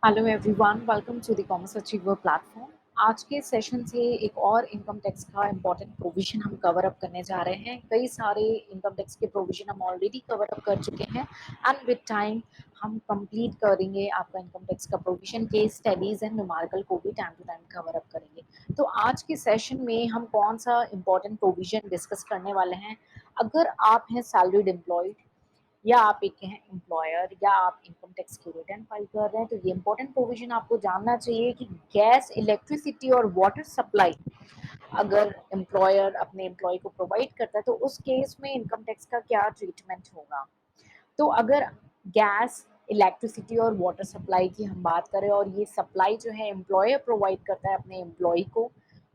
Hello everyone, welcome to the commerce achiever platform. आज के session से एक और इनकम टैक्स का इम्पोर्टेंट प्रोविजन हम कवर अप करने जा रहे हैं। कई सारे इनकम टैक्स के प्रोविजन हम ऑलरेडी कवर अप कर चुके हैं एंड विद टाइम हम कंप्लीट करेंगे आपका इनकम टैक्स का provision. Case studies and numerical को भी time to time cover up करेंगे। तो आज के सेशन में हम कौन सा इम्पोर्टेंट प्रोविजन डिस्कस करने वाले हैं। अगर आप हैं सैलरीड एम्प्लॉयड या आप एक हैं एम्प्लॉयर या आप इनकम टैक्स की रिटर्न फाइल कर रहे हैं, तो ये इंपॉर्टेंट प्रोविजन आपको जानना चाहिए कि गैस, इलेक्ट्रिसिटी और वाटर सप्लाई अगर एम्प्लॉयर अपने एम्प्लॉय को प्रोवाइड करता है तो उस केस में इनकम टैक्स का क्या ट्रीटमेंट होगा। तो अगर गैस, इलेक्ट्रिसिटी और वाटर सप्लाई की हम बात करें और ये सप्लाई जो है एम्प्लॉयर प्रोवाइड करता है अपने एम्प्लॉय को,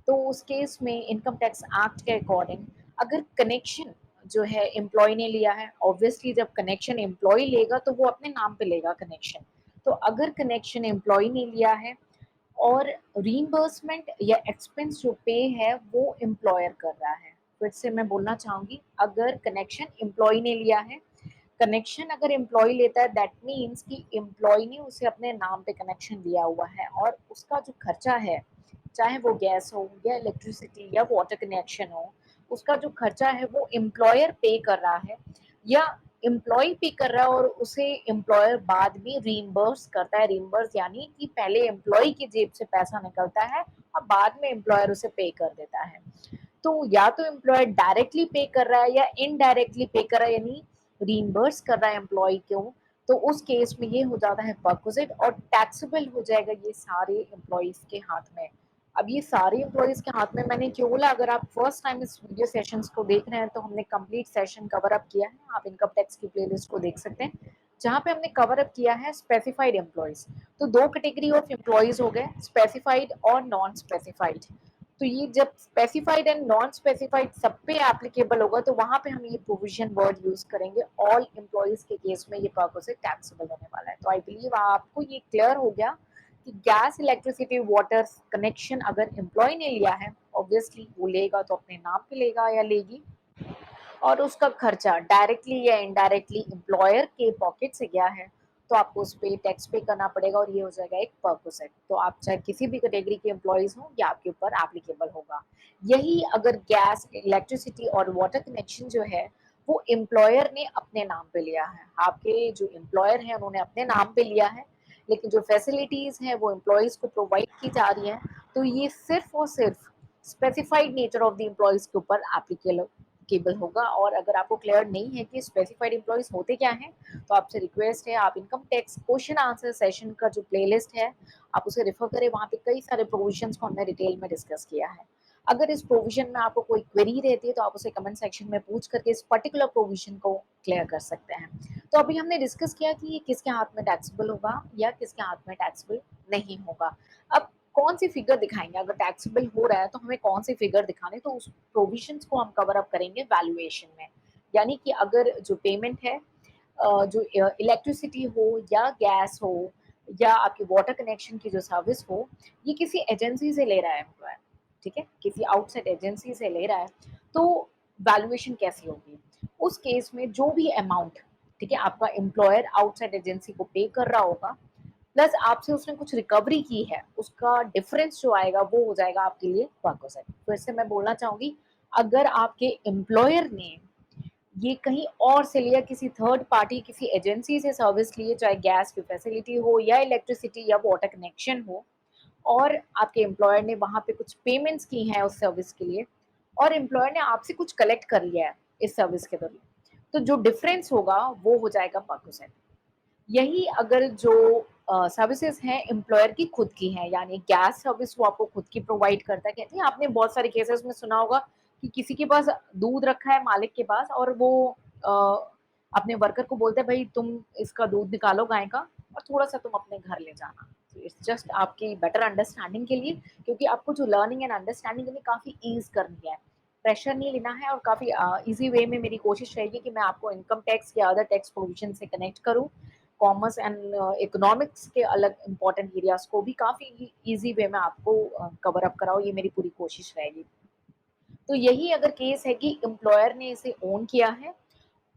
तो उस केस में इनकम टैक्स एक्ट के अकॉर्डिंग अगर कनेक्शन जो है एम्प्लॉय ने लिया है, ऑब्वियसली जब कनेक्शन एम्प्लॉय लेगा तो वो अपने नाम पे लेगा कनेक्शन। तो अगर कनेक्शन एम्प्लॉय ने लिया है और रीइंबर्समेंट या एक्सपेंस जो पे है वो एम्प्लॉयर कर रहा है, फिर से मैं बोलना चाहूंगी, अगर कनेक्शन एम्प्लॉय ने लिया है, कनेक्शन अगर एम्प्लॉय लेता है दैट मीन्स कि एम्प्लॉय ने उसे अपने नाम पे कनेक्शन दिया हुआ है और उसका जो खर्चा है, चाहे वो गैस हो या इलेक्ट्रिसिटी या वाटर कनेक्शन हो, उसका जो खर्चा है वो एम्प्लॉयर पे कर रहा है या एम्प्लॉय पे कर रहा है और उसे एम्प्लॉयर बाद में रीइंबर्स करता है। रीइंबर्स यानी कि पहले एम्प्लॉय की जेब से पैसा निकलता है और बाद में एम्प्लॉयर उसे पे कर देता है। तो या तो एम्प्लॉयर डायरेक्टली पे कर रहा है या इनडायरेक्टली पे कर रहा है, यानी रीइंबर्स कर रहा है एम्प्लॉय को, तो उस केस में ये हो जाता है परक्विजिट और टैक्सेबल हो जाएगा ये सारे एम्प्लॉयज के हाथ में। अब ये सारे एम्प्लॉयज के हाथ में मैंने क्यों बोला, अगर आप फर्स्ट टाइम इस वीडियो सेशंस को देख रहे हैं तो हमने कंप्लीट सेशन कवर अप किया है, आप इनकम टैक्स की प्लेलिस्ट को देख सकते हैं जहाँ पे हमने कवर अप किया है स्पेसिफाइड एम्प्लॉयज। तो दो कैटेगरी ऑफ एम्प्लॉयज हो गए, स्पेसिफाइड और नॉन स्पेसिफाइड। तो ये जब स्पेसिफाइड एंड नॉन स्पेसिफाइड सब पे एप्लीकेबल होगा तो वहां पे हम ये प्रोविजन वर्ड यूज करेंगे। ऑल एम्प्लॉयज के केस में ये पर्पस टैक्सेबल होने वाला है। तो आई बिलीव आपको ये क्लियर हो गया कि गैस, इलेक्ट्रिसिटी, वाटर कनेक्शन अगर एम्प्लॉय ने लिया है, ऑब्वियसली वो लेगा तो अपने नाम पे लेगा या लेगी, और उसका खर्चा डायरेक्टली या इनडायरेक्टली एम्प्लॉयर के पॉकेट से गया है तो आपको उस पे टैक्स पे करना पड़ेगा और ये हो जाएगा एक परक्विजिट। तो आप चाहे किसी भी कैटेगरी के एम्प्लॉयज हो ये आपके ऊपर एप्लीकेबल होगा। यही अगर गैस, इलेक्ट्रिसिटी और वाटर कनेक्शन जो है वो एम्प्लॉयर ने अपने नाम पे लिया है, आपके जो एम्प्लॉयर हैं उन्होंने अपने नाम पे लिया है, लेकिन जो फैसिलिटीज हैं वो एम्प्लॉयज को प्रोवाइड की जा रही है, तो ये सिर्फ और सिर्फ specified nature of the employees के ऊपर एप्लीकेबल होगा। और अगर आपको क्लियर नहीं है कि स्पेसिफाइड एम्प्लॉयज होते क्या हैं, तो आपसे रिक्वेस्ट है आप income tax question answer session का जो प्लेलिस्ट है आप उसे रेफर करें, वहाँ पे कई सारे प्रोविजंस को हमने डिटेल में डिस्कस किया है। अगर इस प्रोविजन में आपको कोई क्वेरी रहती है तो आप उसे कमेंट सेक्शन में पूछ करके इस पर्टिकुलर प्रोविजन को क्लियर कर सकते हैं। तो अभी हमने डिस्कस किया कि ये किसके हाथ में टैक्सेबल होगा या किसके हाथ में टैक्सेबल नहीं होगा। अब कौन सी फिगर दिखाएंगे, अगर टैक्सेबल हो रहा है तो हमें कौन सी फिगर दिखाने, तो उस प्रोविजंस को हम कवर अप करेंगे वैल्यूएशन में। यानी कि अगर जो पेमेंट है, जो इलेक्ट्रिसिटी हो या गैस हो या आपकी वाटर कनेक्शन की जो सर्विस हो, ये किसी एजेंसी से ले रहा है एम्प्लॉयर, ठीक है, किसी आउटसाइड एजेंसी से ले रहा है, तो वैल्यूएशन कैसी होगी उस केस में। जो भी अमाउंट, ठीक है, आपका एम्प्लॉयर आउटसाइड एजेंसी को पे कर रहा होगा प्लस आपसे उसने कुछ रिकवरी की है, उसका डिफरेंस जो आएगा वो हो जाएगा आपके लिए परक्विजिट। फिर से मैं बोलना चाहूंगी, अगर आपके एम्प्लॉयर ने ये कहीं और से लिया, किसी थर्ड पार्टी, किसी एजेंसी से सर्विस लिए, चाहे गैस की फैसिलिटी हो या इलेक्ट्रिसिटी या वाटर कनेक्शन हो, और आपके एम्प्लॉयर ने वहां पे कुछ पेमेंट्स की हैं उस सर्विस के लिए और एम्प्लॉयर ने आपसे कुछ कलेक्ट कर लिया है इस सर्विस के दौरान, तो जो डिफरेंस होगा वो हो जाएगा परक्विजिट। यही अगर जो सर्विसेज हैं एम्प्लॉयर की खुद की हैं, यानी गैस सर्विस वो आपको खुद की प्रोवाइड करता है। कहते हैं आपने बहुत सारे केसेस में सुना होगा कि किसी के पास दूध रखा है मालिक के पास और वो अ, अपने वर्कर को बोलते हैं भाई तुम इसका दूध निकालो गाय का और थोड़ा सा तुम अपने घर ले जाना। तो इट्स जस्ट आपकी बेटर अंडरस्टैंडिंग के लिए, क्योंकि आपको जो लर्निंग एंड अंडरस्टैंडिंग के लिए काफ़ी ईज करनी है, प्रेशर नहीं लेना है, और काफ़ी ईजी वे में मेरी कोशिश रहेगी कि मैं आपको इनकम टैक्स या अदर टैक्स प्रोविजन से कनेक्ट करूँ, कॉमर्स एंड इकोनॉमिक्स के अलग इंपॉर्टेंट एरियाज को भी काफ़ी इजी वे में आपको कवर अप कराओ, ये मेरी पूरी कोशिश रहेगी। तो यही अगर केस है कि एम्प्लॉयर ने इसे ओन किया है,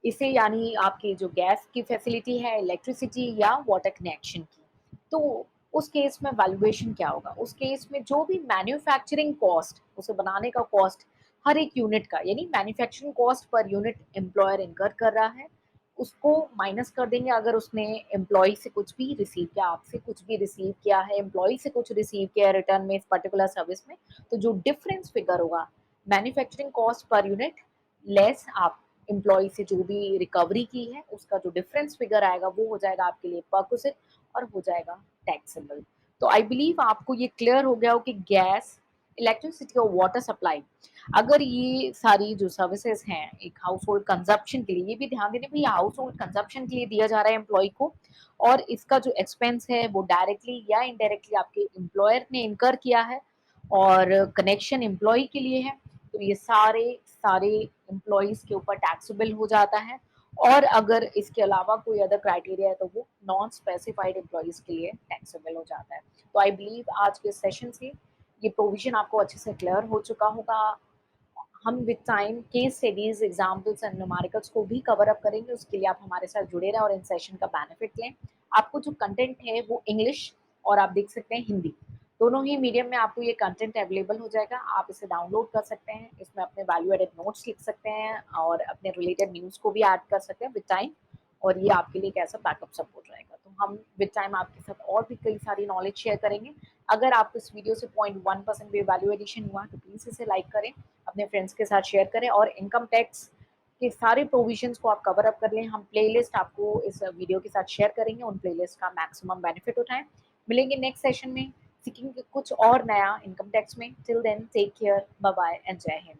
इसे यानी आपकी जो गैस की फैसिलिटी है, इलेक्ट्रिसिटी या वाटर कनेक्शन की, तो उस केस में वैल्यूएशन क्या होगा? उस केस में जो भी मैन्युफैक्चरिंग कॉस्ट, उसे बनाने का कॉस्ट हर एक यूनिट का, यानी manufacturing cost per unit employer इनकर कर रहा है, उसको माइनस कर देंगे। अगर उसने एम्प्लॉयी से कुछ भी रिसीव किया, आपसे कुछ भी रिसीव किया है, एम्प्लॉयी से कुछ रिसीव किया है रिटर्न में इस पर्टिकुलर सर्विस में, तो जो डिफरेंस फिगर होगा manufacturing cost per unit less आप एम्प्लॉयी से जो भी रिकवरी की है, उसका जो डिफरेंस फिगर आएगा वो हो जाएगा आपके लिए परक्विजिट और हो जाएगा टैक्सेबल। तो आई बिलीव आपको ये क्लियर हो गया हो कि गैस, इलेक्ट्रिसिटी और वाटर सप्लाई, अगर ये सारी जो सर्विसेज हैं एक हाउस होल्ड कंजप्शन के लिए, ये भी ध्यान देने भाई हाउस होल्ड कंजप्शन के लिए दिया जा रहा है एम्प्लॉय को, और इसका जो एक्सपेंस है वो डायरेक्टली या इनडायरेक्टली आपके एम्प्लॉयर ने इनकर किया है और कनेक्शन एम्प्लॉय के लिए है, तो ये सारे सारे एम्प्लॉयज के ऊपर टैक्सेबल हो जाता है। और अगर इसके अलावा कोई अदर क्राइटेरिया है तो वो नॉन स्पेसिफाइड एम्प्लॉयज के लिए टैक्सेबल हो जाता है। तो आई बिलीव आज के सेशन से ये प्रोविजन आपको अच्छे से क्लियर हो चुका होगा। हम with time case studies, examples and numericals को भी कवर अप करेंगे, उसके लिए आप हमारे साथ जुड़े रहें और इन सेशन का बेनिफिट लें। आपको जो कंटेंट है वो इंग्लिश और आप देख सकते हैं हिंदी, दोनों ही मीडियम में आपको ये कंटेंट अवेलेबल हो जाएगा। आप इसे डाउनलोड कर सकते हैं, इसमें अपने वैल्यू एडेड नोट्स लिख सकते हैं और अपने रिलेटेड न्यूज़ को भी ऐड कर सकते हैं विद टाइम, और ये आपके लिए एक ऐसा बैकअप सपोर्ट रहेगा। तो हम विद टाइम आपके साथ और भी कई सारी नॉलेज शेयर करेंगे। अगर आपको इस वीडियो से 0.1% भी वैल्यू एडिशन हुआ तो प्लीज़ इसे लाइक करें, अपने फ्रेंड्स के साथ शेयर करें और इनकम टैक्स के सारे प्रोविजंस को आप कवर अप कर लें। हम प्लेलिस्ट आपको इस वीडियो के साथ शेयर करेंगे, उन प्लेलिस्ट का मैक्सिमम बेनिफिट उठाएं। मिलेंगे नेक्स्ट सेशन में, सीखेंगे कुछ और नया इनकम टैक्स में। Till then take care, bye bye and जय हिंद।